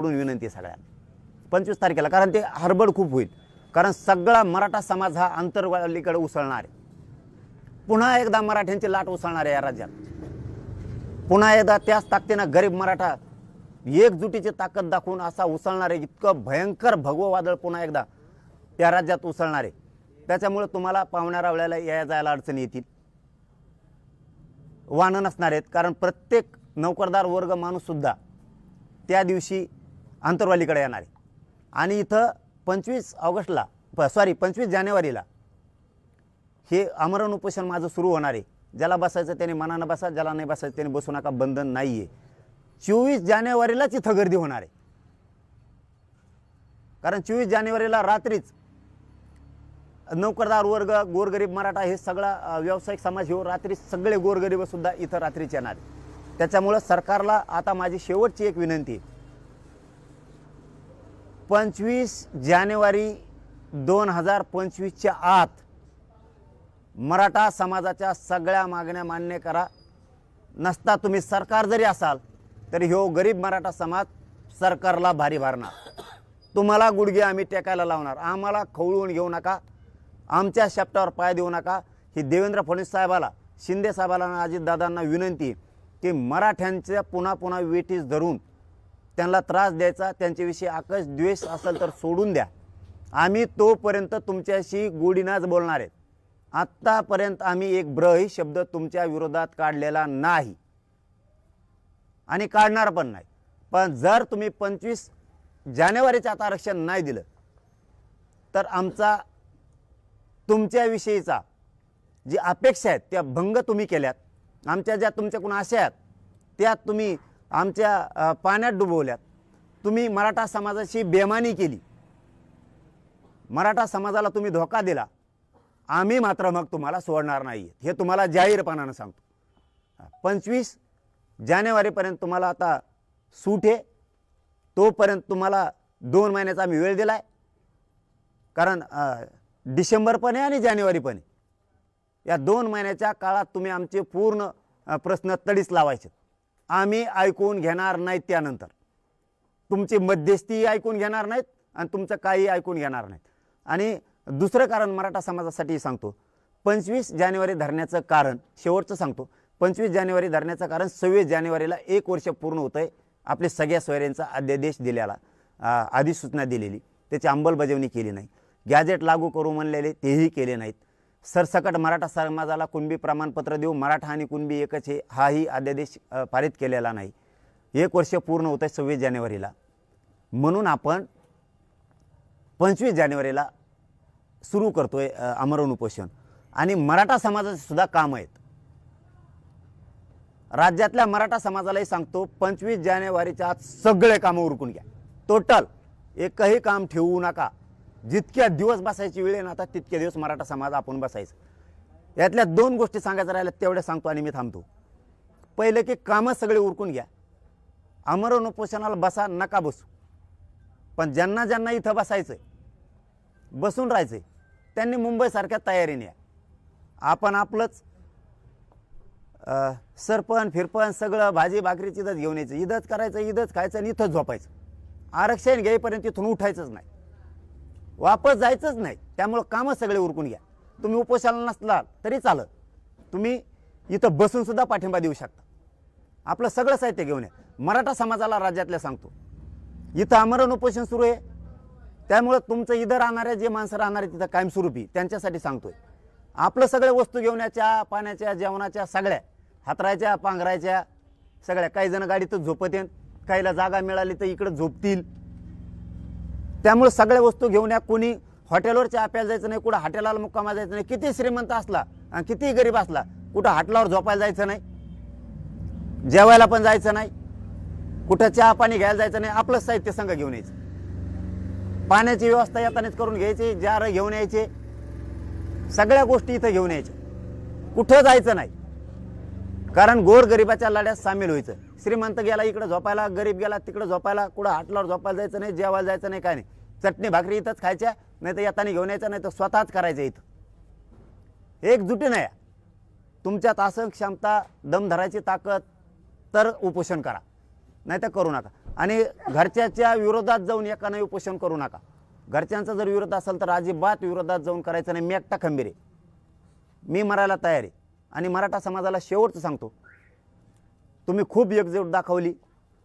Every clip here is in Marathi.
कडून विनंती आहे सगळ्यांना 25 तारखेला, कारण ते हडबड खूप होईल, कारण सगळा मराठा समाज हा अंतर्वालीकडे उसळणार आहे. पुन्हा एकदा मराठ्यांची लाट उसळणार आहे या राज्यात. पुन्हा एकदा त्याच ताकदीनं गरीब मराठा एकजुटीची ताकद दाखवून असा उसळणार आहे. इतकं भयंकर भगवं वादळ पुन्हा एकदा त्या राज्यात उसळणार आहे. त्याच्यामुळे तुम्हाला पाहुण्यारा वेळेला या जायला अडचणी येतील, वाहनं नसणार आहेत, कारण प्रत्येक नोकरदार वर्ग माणूससुद्धा त्या दिवशी अंतर्वालीकडे येणार आहे. आणि इथं 25 जानेवारीला हे आमरण उपोषण माझं सुरू होणार आहे. ज्याला बसायचं त्याने मनानं बसा, ज्याला नाही बसायचं त्याने बसू नका, बंधन नाही आहे. 24 जानेवारीलाच इथं गर्दी होणार आहे, कारण 24 जानेवारीला रात्रीच नोकरदार वर्ग, गोरगरीब मराठा हे सगळा व्यावसायिक समाज हे रात्री सगळे गोरगरीब सुद्धा इथं रात्रीच येणार आहे. त्याच्यामुळं सरकारला आता माझी शेवटची एक विनंती आहे, 25 जानेवारी 2025च्या आत मराठा समाजाच्या सगळ्या मागण्या मान्य करा. नसता तुम्ही सरकार जरी असाल तरी ह्यो गरीब मराठा समाज सरकारला भारी भरणार. तुम्हाला गुडघे आम्ही टेकायला लावणार. आम्हाला खवळून घेऊ नका, आमच्या शब्दावर पाय देऊ नका. ही देवेंद्र फडणवीस साहेबाला, शिंदे साहेबाला आणि अजितदादांना विनंती की मराठ्यांच्या पुन्हा पुन्हा वेठीस धरून त्यांना त्रास द्यायचा, त्यांच्याविषयी आकस द्वेष असेल तर सोडून द्या. आम्ही तोपर्यंत तुमच्याशी गोडीनाच बोलणार आहेत. आत्तापर्यंत आम्ही एक ब्रही शब्द तुमच्या विरोधात काढलेला नाही आणि काढणार पण नाही. पण जर तुम्ही 25 जानेवारीचं आता आरक्षण नाही दिलं तर आमचा तुमच्याविषयीचा जी अपेक्षा आहेत त्या भंग तुम्ही केल्यात. आमच्या ज्या तुमच्याकडून आशा आहेत त्या तुम्ही आमच्या पाण्यात डुबवल्यात. तुम्ही मराठा समाजाची बेमानी केली, मराठा समाजाला तुम्ही धोका दिला. आम्ही मात्र मग तुम्हाला सोडणार नाही, हे तुम्हाला जाहीरपणानं सांगतो. 25 जानेवारीपर्यंत तुम्हाला आता सूट आहे. तोपर्यंत तुम्हाला 2 महिन्याचा आम्ही वेळ दिला आहे, कारण डिसेंबर पण आहे आणि जानेवारी पण आहे. या 2 महिन्याच्या काळात तुम्ही आमचे पूर्ण प्रश्न तडीस लावायचे. आम्ही ऐकून घेणार नाहीत. त्यानंतर तुमची मध्यस्थी ऐकून घेणार नाहीत आणि तुमचं काही ऐकून घेणार नाहीत. आणि दुसरं कारण मराठा समाजासाठी सांगतो, 25 जानेवारी धरण्याचं कारण शेवटचं सांगतो. 25 जानेवारी धरण्याचं कारण 26 जानेवारीला 1 वर्ष पूर्ण होतं आहे आपले सगळ्या सोयऱ्यांचा अध्यादेश दिलेला, अधिसूचना दिलेली, त्याची अंमलबजावणी केली नाही. गॅजेट लागू करू म्हणलेले तेही केले नाहीत. सरसकट मराठा समाजाला कुणबी प्रमाणपत्र देऊ, मराठा आणि कुणबी एकच आहे, हाही अध्यादेश पारित केलेला नाही. 1 वर्ष पूर्ण होतं आहे 26 जानेवारीला. म्हणून आपण 25 जानेवारीला सुरू करतोय आमरण उपोषण. आणि मराठा समाजाचे सुद्धा काम आहेत. राज्यातल्या मराठा समाजालाही सांगतो, 25 जानेवारीच्या आत सगळे कामं उरकून घ्या. टोटल एकही काम ठेवू नका. जितक्या दिवस बसायची वेळ आहे ना आता तितके दिवस मराठा समाज आपण बसायचं. यातल्या 2 गोष्टी सांगायच्या राहिल्या तेवढ्या सांगतो आणि मी थांबतो. पहिले की कामं सगळे उरकून घ्या. आमरण उपोषणाला बसा नका बसू, पण ज्यांना ज्यांना इथं बसायचं बसून राहायचं त्यांनी मुंबईसारख्या तयारीने या. आपण आपलंच सरपण फिरपण सगळं भाजी भाकरीची इथंच घेऊन यायचं, इथंच करायचं, इथंच खायचं आणि इथंच झोपायचं. आरक्षण घेईपर्यंत इथून उठायचंच नाही, वापस जायचंच नाही. त्यामुळं कामं सगळे उरकून घ्या. तुम्ही उपोषणाला नसला तरी चालत, तुम्ही इथं बसून सुद्धा पाठिंबा देऊ शकता. आपलं सगळं साहित्य घेऊन या. मराठा समाजाला राज्यातल्या सांगतो, इथं आमरण उपोषण सुरू आहे. त्यामुळं तुमचं इथं राहणाऱ्या जे माणसं राहणार आहेत तिथं कायमस्वरूपी त्यांच्यासाठी सांगतोय, आपलं सगळ्या वस्तू घेऊन या, चहा पाण्याच्या जेवणाच्या सगळ्या, हातरायच्या पांघरायच्या सगळ्या. काही जण गाडीतच झोपत येईल, काहीला जागा मिळाली तर इकडं झोपतील. त्यामुळे सगळ्या वस्तू घेऊन या. कोणी हॉटेलवर चहा प्यायला जायचं नाही, कुठं हॉटेलाला मुक्कामा जायचं नाही. किती श्रीमंत असला आणि किती गरीब असला कुठं हॉटेलावर झोपायला जायचं नाही, जेवायला पण जायचं नाही, कुठं चहा पाणी घ्यायला जायचं नाही. आपलं साहित्य संघ घेऊन यायचं. पाण्याची व्यवस्था येतानाच करून घ्यायची, जार घेऊन यायचे, सगळ्या गोष्टी इथं घेऊन यायच्या. कुठं जायचं नाही, कारण गोरगरिबाच्या लढ्यात सामील व्हायचं. श्रीमंत गेला इकडं झोपायला, गरीब गेला तिकडं झोपायला, कुठं हाटलावर झोपायला जायचं नाही, जेवायला जायचं नाही, काय नाही. चटणी भाकरी इथंच खायच्या, नाही तर येताना घेऊन यायचं, नाही तर स्वतःच करायचं. इथं एकजुटीनं या. तुमच्यात असं क्षमता, दम धरायची ताकद तर उपोषण करा, नाही तर करू नका. आणि घरच्याच्या विरोधात जाऊन एकाने उपोषण करू नका. घरच्यांचा जर विरोध असेल तर अजिबात विरोधात जाऊन करायचं नाही. मी एकटा खंबीर आहे, मी मरायला तयार आहे. आणि मराठा समाजाला शेवटचं सांगतो, तुम्ही खूप एकजूट दाखवली,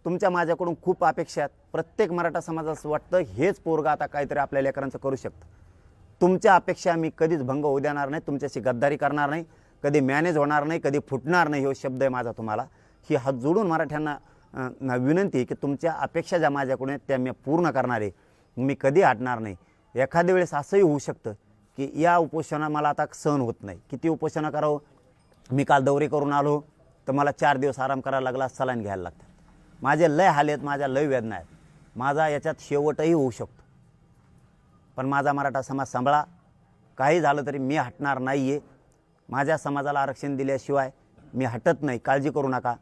तुमच्या माझ्याकडून खूप अपेक्षा आहेत. प्रत्येक मराठा समाजाचं वाटतं हेच पोरगा आता काहीतरी आपल्या लेकरांचं करू शकतं. तुमच्या अपेक्षा मी कधीच भंग होऊ देणार नाही, तुमच्याशी गद्दारी करणार नाही, कधी मॅनेज होणार नाही, कधी फुटणार नाही. हो शब्द आहे माझा तुम्हाला. ही हात जोडून मराठ्यांना विनंती आहे की तुमच्या अपेक्षा ज्या माझ्याकडून आहेत त्या मी पूर्ण करणार आहे, मी कधी हटणार नाही. एखाद्या वेळेस असंही होऊ शकतं की या उपोषणा मला आता सहन होत नाही, किती उपोषणं करावं. मी काल दौरे करून आलो तर मला 4 दिवस आराम करायला लागला, सलाईन घ्यायला लागतात. माझे लय हाल आहेत, माझ्या लय वेदना आहेत. माझा याच्यात शेवटही होऊ शकतो, पण माझा मराठा समाज सांभाळा. काही झालं तरी मी हटणार नाही आहे. माझ्या समाजाला आरक्षण दिल्याशिवाय मी हटत नाही, काळजी करू नका.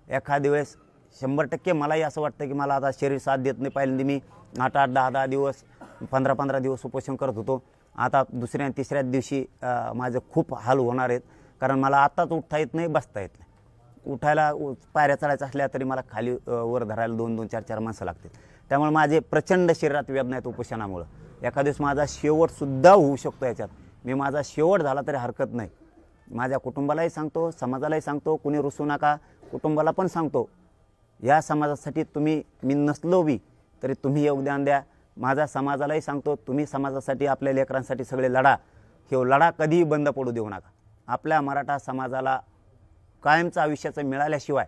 एखाद्या वेळेस 100% मलाही असं वाटतं की मला आता शरीर साथ देत नाही. पहिल्यांदा मी 8-8, 10-10 दिवस, 15-15 दिवस उपोषण करत होतो. आता दुसऱ्या तिसऱ्या दिवशी माझे खूप हाल होणार आहेत, कारण मला आत्ताच उठता येत नाही, बसता येत नाही. उठायला पायऱ्या चढायच्या असल्या तरी मला खाली वर धरायला 2-2, 4-4 माणसं लागतील. त्यामुळे माझे प्रचंड शरीरात वेदना आहेत उपोषणामुळं. एखाद्या दिवस माझा शेवटसुद्धा होऊ शकतो याच्यात. मी माझा शेवट झाला तरी हरकत नाही. माझ्या कुटुंबालाही सांगतो, समाजालाही सांगतो, कुणी रुसू नका. कुटुंबाला पण सांगतो, या समाजासाठी तुम्ही, मी नसलो बी तरी तुम्ही योगदान द्या. माझ्या समाजालाही सांगतो, तुम्ही समाजासाठी, आपल्या लेकरांसाठी सगळे लढा. हे लढा कधीही बंद पडू देऊ नका. आपल्या मराठा समाजाला कायमचं आयुष्याचं मिळाल्याशिवाय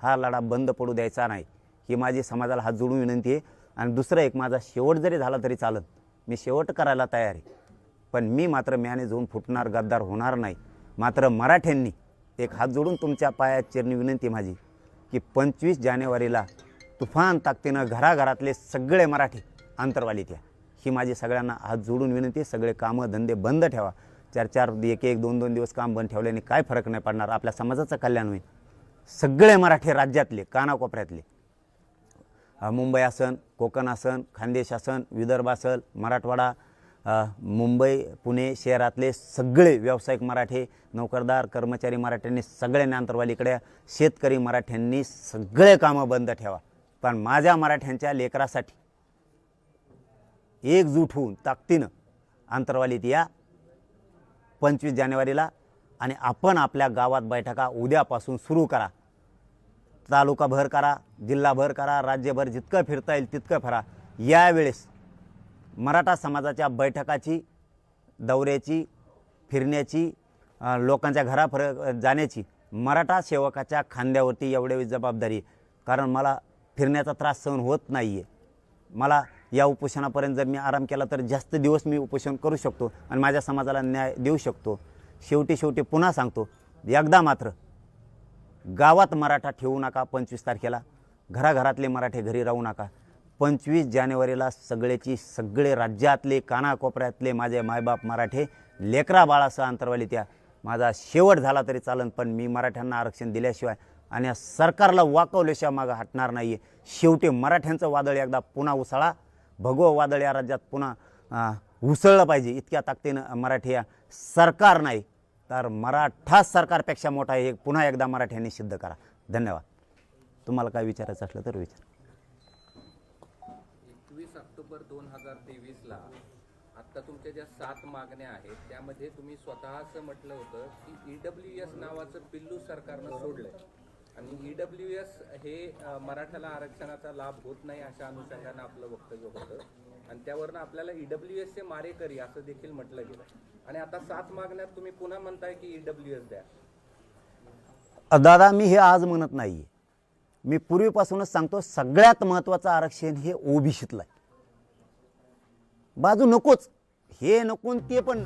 हा लढा बंद पडू द्यायचा नाही, ही माझी समाजाला हात जोडून विनंती आहे. आणि दुसरं एक, माझा शेवट जरी झाला तरी चालत, मी शेवट करायला तयार आहे. पण मी मात्र मॅनेज होऊन फुटणार, गद्दार होणार नाही. मात्र मराठ्यांनी एक हात जोडून तुमच्या पायात चिरणी विनंती माझी की 25 जानेवारीला तुफान ताकदीनं घराघरातले सगळे मराठी अंतरवालीत या, ही माझी सगळ्यांना हात जोडून विनंती. सगळे कामं धंदे बंद ठेवा. 4-4, 1-1, 2-2 दिवस काम बंद ठेवल्याने काय फरक नाही पडणार, आपल्या समाजाचं कल्याण होईल. सगळे मराठी राज्यातले, कानाकोपऱ्यातले, मुंबई असन, कोकण असन, खानदेश असन, विदर्भ असेल, मराठवाडा, मुंबई पुणे शहरातले सगळे व्यावसायिक मराठे, नोकरदार कर्मचारी मराठ्यांनी सगळ्यांनी अंतरवालीकडे, शेतकरी मराठ्यांनी सगळे कामं बंद ठेवा. पण माझ्या मराठ्यांच्या लेकरासाठी एकजूट होऊन ताकदीनं अंतरवालीत या 25 जानेवारीला. आणि आपण आपल्या गावात बैठका उद्यापासून सुरू करा. तालुकाभर करा, जिल्हाभर करा, राज्यभर जितकं फिरता येईल तितकं फिरा. यावेळेस मराठा समाजाच्या बैठकाची, दौऱ्याची, फिरण्याची, लोकांच्या जाण्याची मराठा सेवकाच्या खांद्यावरती एवढी जबाबदारी. कारण मला फिरण्याचा त्रास सहन होत नाही आहे. मला या उपोषणापर्यंत जर मी आराम केला तर जास्त दिवस मी उपोषण करू शकतो आणि माझ्या समाजाला न्याय देऊ शकतो. शेवटी पुन्हा सांगतो, एकदा मात्र गावात मराठा ठेवू नका. 25 तारखेला घराघरातले मराठे घरी राहू नका. 25 जानेवारीला सगळे राज्यातले, कानाकोपऱ्यातले माझे मायबाप मराठे लेकरा बाळासह अंतरवालीत या. माझा शेवट झाला तरी चालन, पण मी मराठ्यांना आरक्षण दिल्याशिवाय आणि या सरकारला वाकवल्याशिवाय मागं हटणार नाही आहे. शेवटी मराठ्यांचं वादळ एकदा पुन्हा उसळा. भगवं वादळ या राज्यात पुन्हा उसळलं पाहिजे. इतक्या ताकदीनं मराठी या सरकार नाही तर मराठा सरकारपेक्षा मोठा आहे, पुन्हा एकदा मराठ्यांनी सिद्ध करा. धन्यवाद. तुम्हाला काय विचारायचं असलं तर विचार. 21 ऑक्टोबर 2023ला आता तुमच्या ज्या 7 मागण्या आहेत त्यामध्ये तुम्ही स्वतः असं म्हटलं होतं की EWS नावाचं पिल्लू सरकारनं सोडलंय आणि EWS हे मराठ्याला आरक्षणाचा लाभ होत नाही अशा अनुषंगाने आपलं वक्तव्य होतं आणि त्यावरनं आपल्याला EWS चे मारेकरी असं देखील म्हटलं गेलं. आणि आता 7 मागण्यात तुम्ही पुन्हा म्हणताय की EWS द्या. दादा, मी हे आज म्हणत नाही. मी पूर्वीपासूनच सांगतो, सगळ्यात महत्त्वाचं आरक्षण हे ओबीसीतलं आहे. बाजू नकोच, हे नको ते पण